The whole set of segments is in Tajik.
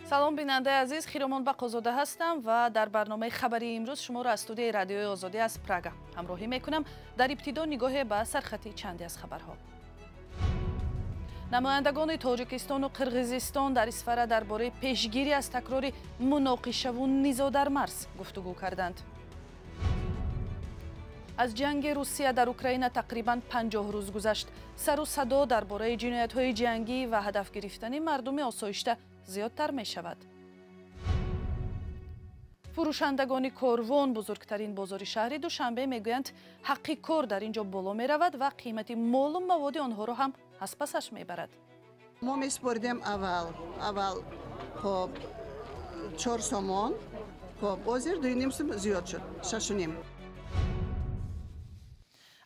салом бинандаи азиз, хиромон бақозода ҳастам ва дар барномаи хабари имрӯз шуморо аз студияи радиои озодӣ аз Прага ҳамроҳӣ мекунам. Дар ибтидо нигоҳе ба сархати чанде аз хабарҳо. намояндагони Тоҷикистону Қирғизистон дар Исфара дар бораи пешгирӣ аз такрори муноқишаву низо дар Марс гуфтугӯ карданд. аз ҷанги Русия дар Украина тақрибан 50 рӯз гузашт. сару садо дар бораи ҷиноятҳои ҷангӣ ва ҳадаф гирифтани мардуми осоишта зиёдтар мешавад. фурӯшандагони корвон бузургтарин бозори шаҳри Душанбе мегӯянд ҳаққи кор дар ин ҷо боло меравад ва қимати молу маводи онҳоро ҳам аз пасаш мебарад. мо меспоридем аввал хоб 4 сомон, хоб озир 2,5 сом зиёд шуд 6,5.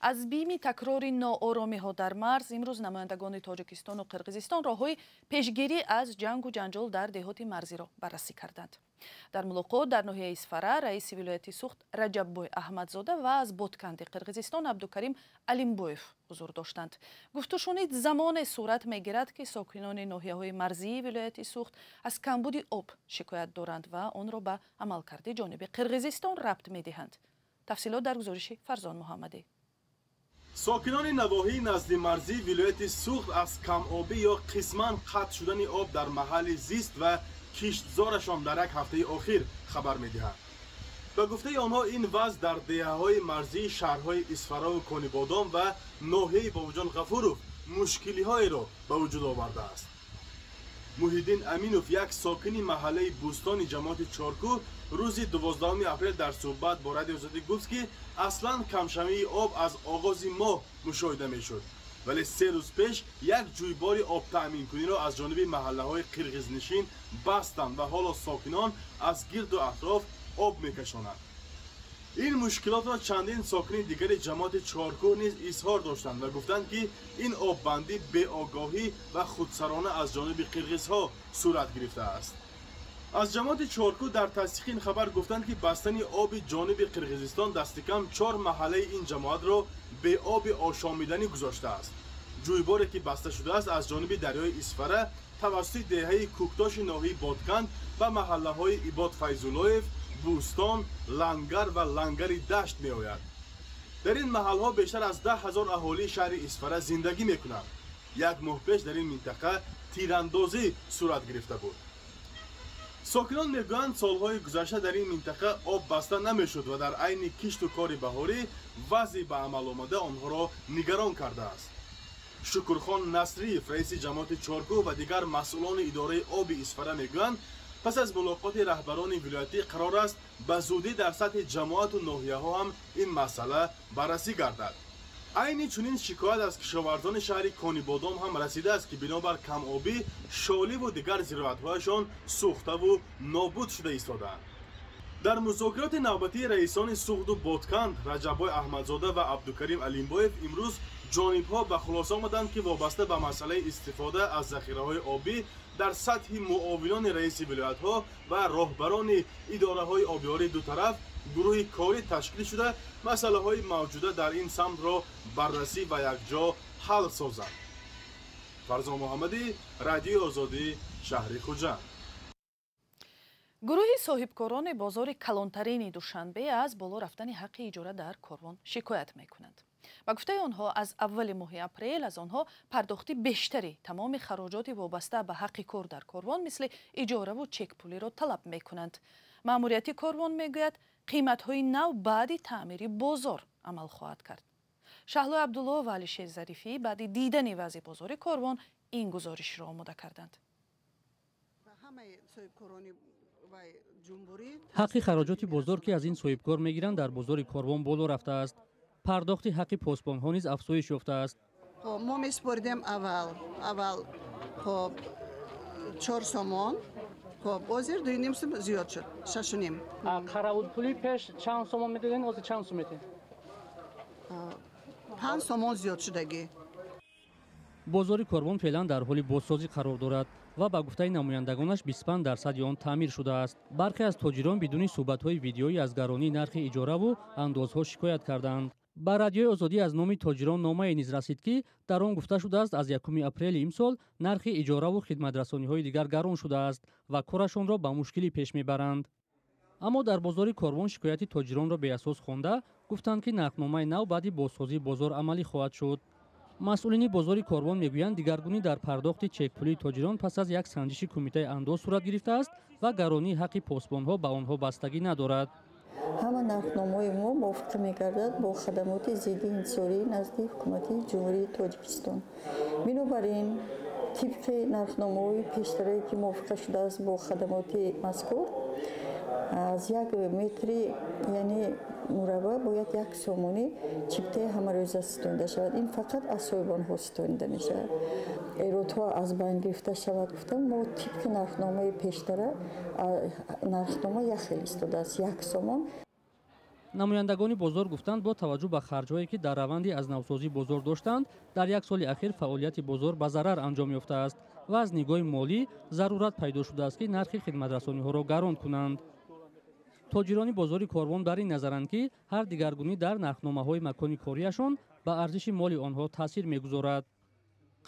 аз бими такрори нооромиҳо дар Марс имрӯз намояндагони Тоҷикистону Қирғизистон роҳҳои пешгирӣ аз ҷангу ҷанҷол дар деҳоти марзиро баррасӣ карданд. дар мулоқот дар ноҳияи Исфара раиси вилояти Суғд Раҷаббой Аҳмадзода ва аз Ботканди Қирғизистон Абдукарим Алимбоев ҳузур доштанд. гуфтушунид замоне сурат мегирад ки сокинони ноҳияҳои марзии вилояти Суғд аз камбуди об шикоят доранд ва онро ба амалкарди ҷониби Қирғизистон рабт медиҳанд. тафсилот дар гузориши Фарзон Муҳаммадӣ. сокинони навоҳии назди марзии вилояти Суғд аз камобӣ ё қисман қатъ шудани об дар маҳалли зист ва киштзорашон дар як ҳафтаи охир хабар медиҳанд. ба гуфтаи онҳо ин вазъ дар деҳаҳои марзии шаҳрҳои Исфарову Конибодон ва ноҳияи Бобуҷон Ғафуров мушкилиҳоеро ба вуҷуд овардааст. Муҳиддин Аминов, як сокини маҳаллаи Бустони ҷамоати Чоркӯ, рӯзи 12 апрел дар суҳбат бо Радиои Озодӣ гуфт ки аслан камшавии об аз оғози моҳ мушоҳида мешуд, вале 3 рӯз пеш як ҷӯйбори обтаъминкуниро аз ҷониби маҳаллаҳои қирғизнишин бастанд ва ҳоло сокинон аз гирду атроф об мекашонанд. ин мушкилотро чандин сокини дигари ҷамоати Чоркӯ низ изҳор доштанд ва гуфтанд ки ин оббандӣ беогоҳӣ ва худсарона аз ҷониби қирғизҳо сурат гирифтааст. аз ҷамоати Чоркӯ дар тасдиқи ин хабар гуфтанд ки бастани оби ҷониби Қирғизистон дасти кам 4 маҳаллаи ин ҷамоатро беоби ошомиданӣ гузоштааст. ҷӯйборе ки баста шудааст аз ҷониби дарёи Исфара тавассути деҳаи Куктоши ноҳияи Ботканд ба маҳаллаҳои Ибод Файзуллоев, Бӯстон, Лангар ва Лангари Дашт меояд. дар ин маҳалҳо бештар аз 10,000 аҳолии шаҳри Исфара зиндагӣ мекунанд. як моҳ пеш дар ин минтақа тирандозӣ сурат гирифта буд. сокинон мегӯянд солҳои гузашта дар ин минтақа об баста намешуд ва дар айни кишту кори баҳорӣ вазъи ба амаломада онҳоро нигарон кардааст. Шукурхон Насриев, раиси ҷамоати Чоркӯ ва дигар масъулони идораи оби Исфара мегӯянд пас аз мулоқоти раҳбарони вилоятӣ қарор аст ба зудӣ дар сатҳи ҷамоату ноҳияҳо ҳам ин масъала баррасӣ гардад. айни чунин шикоят аз кишоварзони шаҳри Конибодон ҳам расидааст ки бинобар камобӣ шоливу дигар зироатҳояшон сӯхтаву нобуд шуда истодаанд. дар музокироти навбатии раисони Суғду Ботканд Раҷаббой Аҳмадзода ва Абдукарим Алимбоев имрӯз ҷонибҳо ба хулоса омаданд ки вобаста ба масъалаи истифода аз захираҳои обӣ дар сатҳи муовинони раиси вилоятҳо ва роҳбарони идораҳои обиёрии дутараф гурӯҳи корӣ ташкил шуда масъалаҳои мавҷуда дар ин самтро баррасӣ ва якҷо ҳал созанд. Фарзон Муҳаммадӣ, Радиои Озодӣ, шаҳри Хуҷанд. гурӯҳи соҳибкорони бозори калонтарини Душанбе аз боло рафтани ҳаққи иҷора дар корвон шикоят мекунанд. ба гуфтаи онҳо аз аввали моҳи апрел аз онҳо пардохти бештари тамоми хароҷоти вобаста ба ҳаққи кор дар корвон мисли иҷораву чекпулиро талаб мекунанд. маъмурияти корвон мегӯяд қиматҳои нав баъди таъмири бозор амал хоҳад кард. Шаҳлои Абдулло ва Алишер Зарифӣ баъди дидани вазъи бозори корвон ин гузоришро омода карданд. ҳаққи хароҷоти бозор ки аз ин соҳибкор мегиранд дар бозори корвон боло рафтааст. пардохти ҳаққи посбонҳо низ афзоиш ёфтааст. мо меспоридем аввал хоб 4 сомон, хоб озир 2,5 сом зиёд шуд 6,5. қаравулпули пеш чанд сомон медоден, озир чанд сом медоден? 5 сомон зиёд шудагӣ. бозори корвон феълан дар ҳоли бозсозӣ қарор дорад ва ба гуфтаи намояндагонаш 25% он таъмир шудааст. бархе аз тоҷирон бидуни суҳбатҳои видеоӣ аз гаронии нархи иҷораву андозҳо шикоят карданд. ба радиои озодӣ аз номи тоҷирон номае низ расид, ки дар он гуфта шудааст аз 1 апрели имсол нархи иҷораву хидматрасониҳои дигар гарон шудааст ва корашонро ба мушкилӣ пеш мебаранд. аммо дар бозори Корбон шикояти тоҷиронро беасос хонда гуфтанд, ки нархномаи нав баъди бозсозии бозор амалӣ хоҳад шуд. масъулини бозори Корбон мегӯянд дигаргунӣ дар пардохти чекпулии тоҷирон пас аз як санҷиши кумитаи андоз сурат гирифтааст ва гаронии ҳаққи посбонҳо ба онҳо бастагӣ надорад. ҳама нархномаи мо мувофиқа мегардад бо хадамоти зидди инҳисорӣ назди ҳукумати ҷумҳурии Тоҷикистон. бинобар ин тибқи нархномаҳои пештарое ки мувофиқа шудааст бо хадамоти мазкур аз 1 метри яъне мураббаъ бояд 1 сомонӣ чиптаи ҳамарӯза ситонида шавад. ин фақат аз соҳибонҳо ситонида мешавад. эродҳо аз байн гирифта шавад гуфтам мо тибқи нархномаи пештара нархнома яхел истодааст 1 сомон. намояндагони бозор гуфтанд бо таваҷҷӯҳ ба харҷҳое ки дар раванди азнавсозӣ бозор доштанд дар як соли ахир фаъолияти бозор ба зарар анҷом ёфтааст ва аз нигоҳи молӣ зарурат пайдо шудааст ки нархи хидматрасониҳоро гарон кунанд. тоҷирони бозори Корбон бар ин назаранд, ки ҳар дигаргунӣ дар нархномаҳои макони корияшон ба арзиши моли онҳо таъсир мегузорад.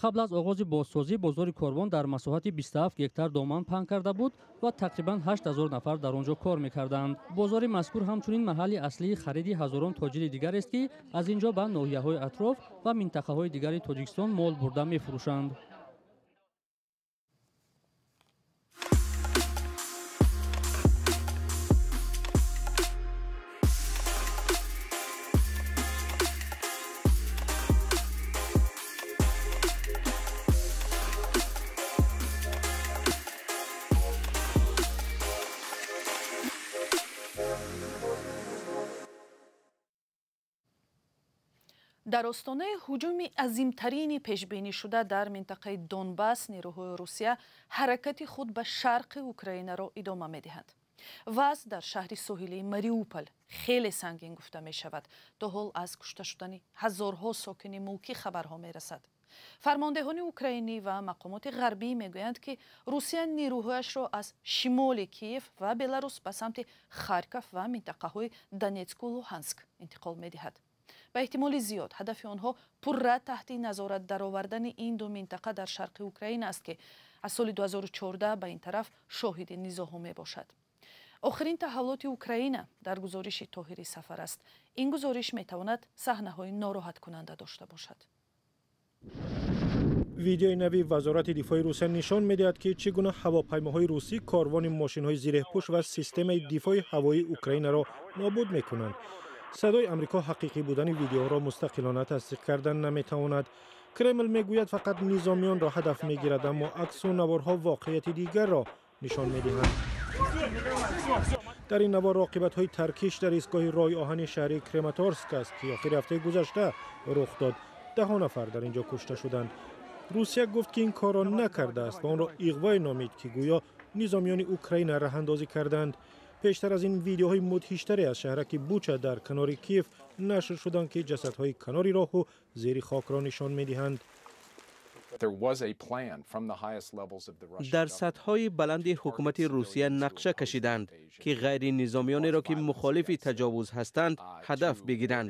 қабл аз оғози бозсозӣ бозори Корбон дар масоҳати 27 гектар доман паҳн карда буд ва тақрибан 8000 нафар дар он ҷо кор мекарданд. бозори мазкур ҳамчунин маҳалли аслии хариди ҳазорон тоҷири дигарест, ки аз ин ҷо ба ноҳияҳои атроф ва минтақаҳои дигари Тоҷикистон мол бурда мефурӯшанд. дар остонаи ҳуҷуми азимтарини пешбинишуда дар минтақаи Донбас нерӯҳои Русия ҳаракати худ ба шарқи Украинаро идома медиҳанд. вазъ дар шаҳри соҳилии Мариупол хеле сангин гуфта мешавад. то ҳол аз кушта шудани ҳазорҳо сокини мулкӣ хабарҳо мерасад. фармондеҳони украинӣ ва мақомоти ғарбӣ мегӯянд, ки Русия нерӯҳояшро аз шимоли Киев ва Беларус ба самти Харьков ва минтақаҳои Донецку Луҳанск интиқол медиҳад. ба эҳтимоли зиёд ҳадафи онҳо пурра таҳти назорат даровардани ин ду минтақа дар шарқи Украина аст, ки аз соли 2014 ба ин тараф шоҳиди низоҳо мебошад. охирин таҳаввулоти Украина дар гузориши Тоҳири Сафар аст. ин гузориш метавонад саҳнаҳои нороҳаткунанда дошта бошад. видеои нави вазорати дифои Русия нишон медиҳад, ки чӣ гуна ҳавопаймоҳои русӣ корвони мошинҳои зирехпӯш ва системаи дифои ҳавоии Украинаро нобуд мекунанд. садои амрико ҳақиқӣ будани видеоро мустақилона тасдиқ кардан наметавонад. кремл мегӯяд фақат низомиёнро ҳадаф мегирад, аммо аксу наворҳо воқеияти дигарро нишон медиҳанд. дар ин навор оқибатҳои таркиш дар истгоҳи роҳи оҳани шаҳри Крематорск аст, ки охири ҳафтаи гузашта рух дод. 10 нафар дар ин ҷо кушта шуданд. русия гуфт, ки ин корро накардааст ва онро иғвое номид, ки гӯё низомиёни Украина раҳандозӣ карданд. пештар аз ин видеоҳои мудҳиштаре аз шаҳраки Буча дар канори Киев нашр шуданд, ки ҷасадҳои канори роҳу зери хокро нишон медиҳанд. дар сатҳҳои баланди ҳукумати Русия нақша кашиданд, ки ғайри низомиёнеро, ки мухолифи таҷовуз ҳастанд, ҳадаф бигиранд.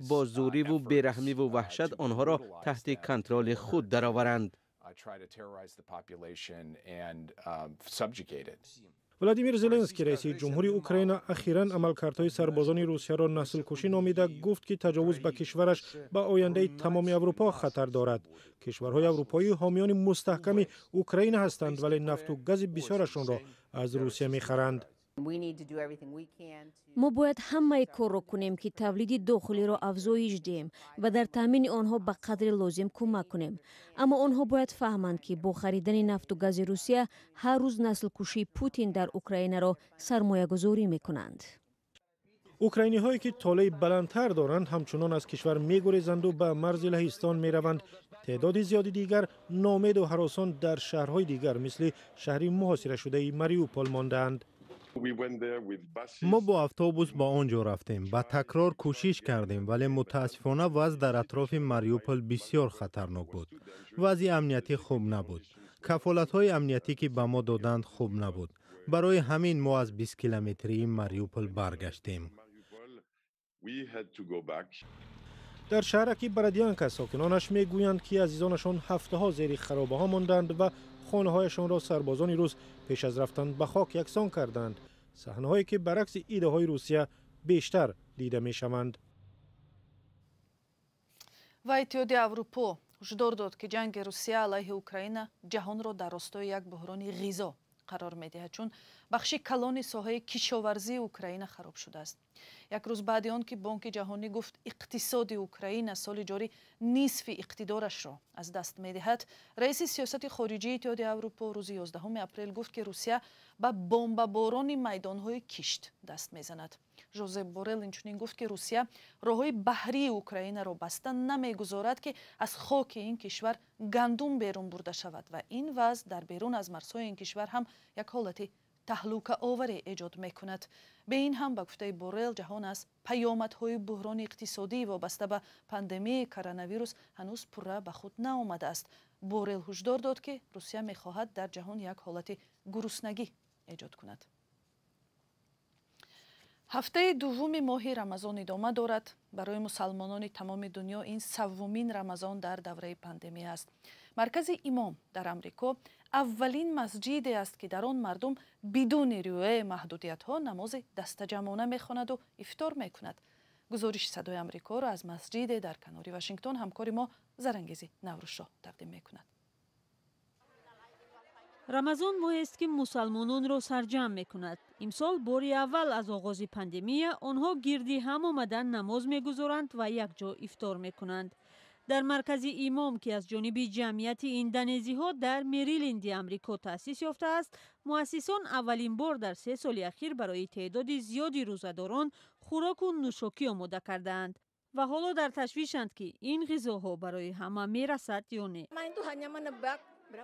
бо зӯриву бераҳмиву ваҳшат онҳоро таҳти контроли худ дароваранд. владимир зеленский раиси ҷумҳури Украина ахиран амалкардҳои сарбозони Русияро наслкушӣ номида гуфт, ки таҷовуз ба кишвараш ба ояндаи тамоми Аврупо хатар дорад. кишварҳои аврупоӣ ҳомиёни мустаҳками Украина ҳастанд, вале нафту гази бисёрашонро аз Русия мехаранд. мо бояд ҳамаи корро кунем, ки тавлиди дохилиро афзоиш диҳем ва дар таъмини онҳо ба қадри лозим кӯмак кунем. аммо онҳо бояд фаҳманд, ки бо харидани нафту гази Русия ҳар рӯз наслкушии Путин дар Украинаро сармоягузорӣ мекунанд. украиниҳое ки толаи баландтар доранд ҳамчунон аз кишвар мегурезанду ба марзи Лаҳистон мераванд. теъдоди зиёди дигар номеду ҳаросон дар шаҳрҳои дигар мисли шаҳри муҳосирашудаи Мариупол мондаанд. мо бо автобус ба он ҷо рафтем. ба такрор кӯшиш кардем, вале мутаассифона вазъ дар атрофи Мариупол бисёр хатарнок буд. вазъи амнияти хуб набуд. кафолатҳои амниятӣ ки ба мо доданд хуб набуд. барои ҳамин мо аз 20 километрии Мариупол баргаштем. در شهرک برادیانکا ساکنانش میگویند که عزیزانشان هفته ها زیر خرابه ها ماندند و خانه هایشان را سربازان روس پیش از رفتن به خاک یکسان کردند. صحنه هایی که برعکس ایده های روسیه بیشتر دیده می شوند. و اتحادیه اروپا هشدار داد که جنگ روسیه علیه اوکراین جهان را در راستای یک بحران غذا قرار می‌دهد، چون بخشی کلان ساحه کشاورزی اوکراین خراب شده است. یک روز بعد آن که بانک جهانی گفت اقتصاد اوکراین از سال جاری نصف اقتدارش را از دست می‌دهد، رئیس سیاست خارجی اتحادیه اروپا روز 11 اپریل گفت که روسیه به بمباران میدان‌های کشت دست می‌زند. ژوزپ بورل اینچنین گفت که روسیه راه‌های بحری اوکراین را بسته نمی‌گذارد که از خاک این کشور گندم بیرون برده شود و این وضع در بیرون از مرزهای این کشور هم یک حالت تهلکه آوری ایجاد می‌کند. به این هم به گفته بورل جهان از پیامدهای بحران اقتصادی وابسته به پاندمی کرونا ویروس هنوز پوره به خود نیامده است. بورل هشدار داد که روسیه می‌خواهد در جهان یک حالت گرسنگی ایجاد کند. هفته دوم ماه رمضان ادامه دارد. برای مسلمانان تمام دنیا این سومین رمضان در دوره پاندمی است. مرکز امام در امریکا اولین مسجدی است که در آن مردم بدون رعایت محدودیت‌ها نماز دستجمعانه می‌خواند و افطار می‌کند. گزارش صدای امریکا را از مسجد در کنار واشنگتن همکار ما زرنگیزی نوروزشاه تقدیم می‌کند. رمضان ماهی است که مسلمانان را سرجم می‌کند. امسال باری اول از آغاز پاندمی آنها گردی هم آمدن نماز می‌گذارند و یک جا افطار می‌کنند. در مرکز امام که از جانب جمعیت اندونزی‌ها در مریلند آمریکا تأسیس یافته است، مؤسسان اولین بار در 3 سال اخیر برای تعداد زیادی روزه‌داران خوراک و نوشاکی آماده کردند و حالا در تشویشند که این غذاها برای همه میرسد یا نه.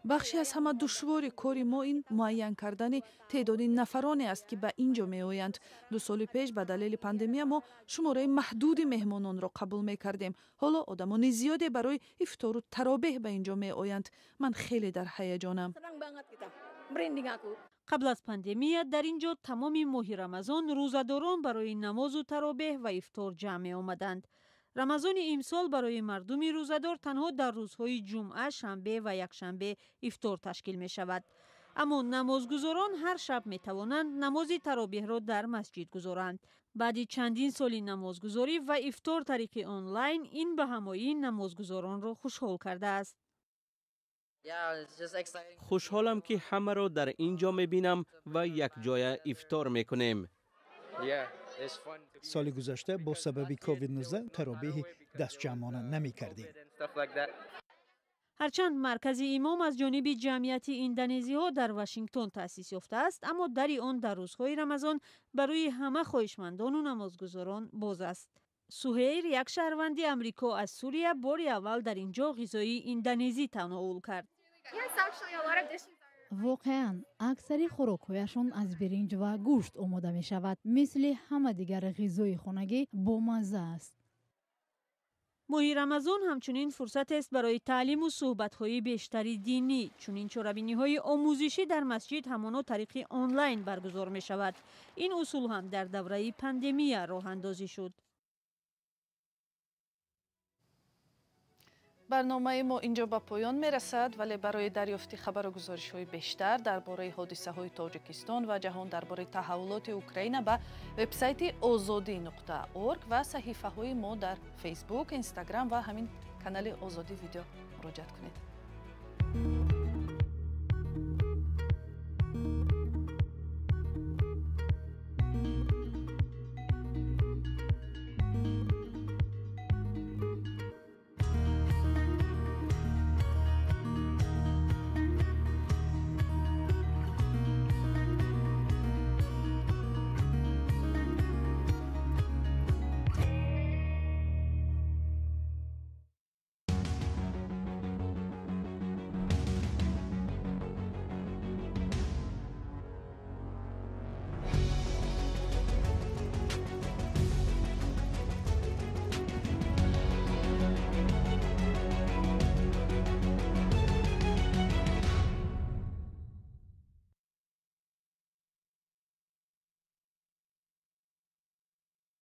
بخشی از همه دشوار کار ما این معین کردن تعداد نفرانی است که به اینجا می آیند. 2 سال پیش به دلیل پاندمی ما شماره محدود مهمانان را قبول می کردیم. حالا آدمان زیادی برای افطار و تراویح به اینجا می آیند. من خیلی در هیجانم. قبل از پاندمی در اینجا تمام ماه رمضان روزه‌داران برای نماز و تراویح و افطار جمع آمدند. رمضان امسال برای مردم روزه‌دار تنها در روزهای جمعه، شنبه و یکشنبه افطار تشکیل می شود. اما نمازگزاران هر شب می توانند نماز تراویح را در مسجد گذارند. بعد چندین سال نمازگزاری و افطار طریق آنلاین، این به همایی نمازگزاران را خوشحال کرده است. خوشحالم که همه را در اینجا می بینم و یک جای افطار می کنیم. سال گذشته با سبب کووید 19 تراویح دست جمعانه نمی کردیم. هرچند مرکز امام از جانب جمعیت اندونزی‌ها در واشنگتن تأسیس یافته است، اما در آن در روزهای رمضان برای همه خواهشمندان و نمازگزاران باز است. سهیر، یک شهروند آمریکا از سوریه، باری اول در اینجا غذای اندونزی تناول کرد. واقعاً اکثر خوراک‌هایشان از برنج و گوشت آماده می شود. مثل همه دیگر غذای خانگی با مزه است. ماه رمضان همچنین فرصت است برای تعلیم و صحبت‌های بیشتری دینی، چنین چاره‌بینی‌های آموزشی در مسجد همانا طریق آنلاین برگزار می شود. این اصول هم در دوره پاندمی راه اندازی شد. برنامه ما اینجا به پایان می رسد، ولی برای دریافت خبر و گزارش های بیشتر درباره حادثه های تاجیکستان و جهان درباره تحولات اوکراین به وبسایت azadi.org و صحیفه های ما در فیسبوک، اینستاگرام و همین کانال آزادی ویدیو مراجعه کنید.